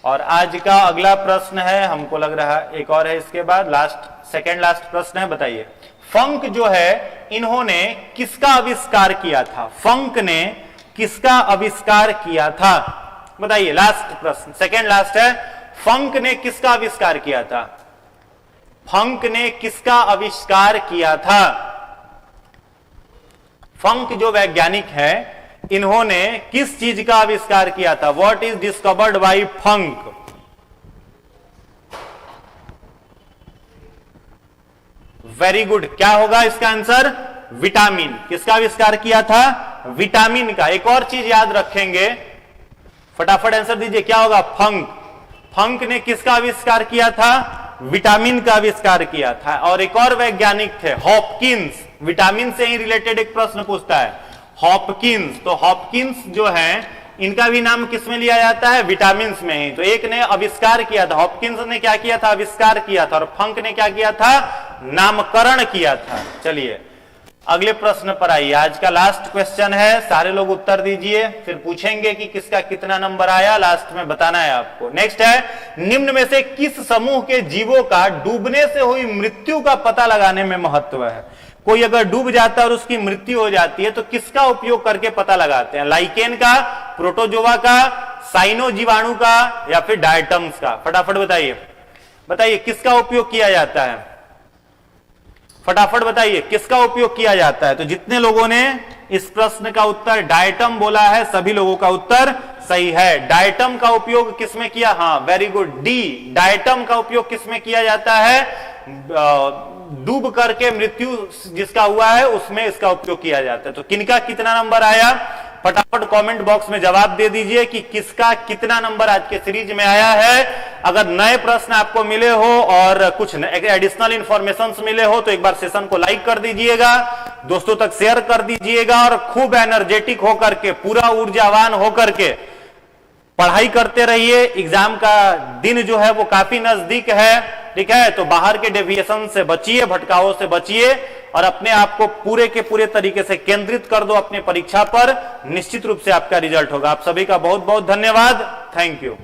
और आज का अगला प्रश्न है, हमको लग रहा है एक और है इसके बाद, सेकंड लास्ट प्रश्न है, बताइए फंक जो है इन्होंने किसका आविष्कार किया था? फंक ने किसका आविष्कार किया था? बताइए, लास्ट प्रश्न, सेकंड लास्ट है। फंक ने किसका आविष्कार किया था? फंक ने किसका आविष्कार किया था? फंक जो वैज्ञानिक है इन्होंने किस चीज का आविष्कार किया था? What is discovered by funk? Very good, क्या होगा इसका आंसर? विटामिन। किसका आविष्कार किया था? विटामिन का। एक और चीज याद रखेंगे, फटाफट आंसर दीजिए, क्या होगा? फंक। फंक ने किसका आविष्कार किया था? विटामिन का आविष्कार किया था। और एक और वैज्ञानिक थे हॉपकिंस, विटामिन से ही रिलेटेड एक प्रश्न पूछता है, हॉपकिंस। तो हॉपकिंस जो है इनका भी नाम किस में लिया जाता है? विटामिन में ही। तो एक ने आविष्कार किया था, हॉपकिंस ने क्या किया था? आविष्कार किया था। और फंक ने क्या किया था? नामकरण किया था। चलिए अगले प्रश्न पर आइए, आज का लास्ट क्वेश्चन है, सारे लोग उत्तर दीजिए, फिर पूछेंगे कि किसका कितना नंबर आया, लास्ट में बताना है आपको। नेक्स्ट है, निम्न में से किस समूह के जीवों का डूबने से हुई मृत्यु का पता लगाने में महत्व है? कोई अगर डूब जाता है और उसकी मृत्यु हो जाती है तो किसका उपयोग करके पता लगाते हैं? लाइकेन का, प्रोटोजोआ का, साइनो जीवाणु का, या फिर डायटम्स का? फटाफट बताइए, बताइए किसका उपयोग किया जाता है? फटाफट बताइए किसका उपयोग किया जाता है? तो जितने लोगों ने इस प्रश्न का उत्तर डायटम बोला है, सभी लोगों का उत्तर सही है। डायटम का उपयोग किसमें किया, हाँ वेरी गुड, डी, डायटम का उपयोग किसमें किया जाता है, डूब करके मृत्यु जिसका हुआ है उसमें इसका उपयोग किया जाता है। तो किनका कितना नंबर आया, फटाफट कमेंट बॉक्स में जवाब दे दीजिए कि किसका कितना नंबर आज के सीरीज में आया है। अगर नए प्रश्न आपको मिले हो और कुछ एडिशनल इंफॉर्मेशन मिले हो तो एक बार सेशन को लाइक कर दीजिएगा, दोस्तों तक शेयर कर दीजिएगा और खूब एनर्जेटिक होकर के, पूरा ऊर्जावान होकर के पढ़ाई करते रहिए। एग्जाम का दिन जो है वो काफी नजदीक है, ठीक है। तो बाहर के डेविएशन से बचिए, भटकावों से बचिए और अपने आप को पूरे के पूरे तरीके से केंद्रित कर दो अपने परीक्षा पर, निश्चित रूप से आपका रिजल्ट होगा। आप सभी का बहुत बहुत धन्यवाद, थैंक यू।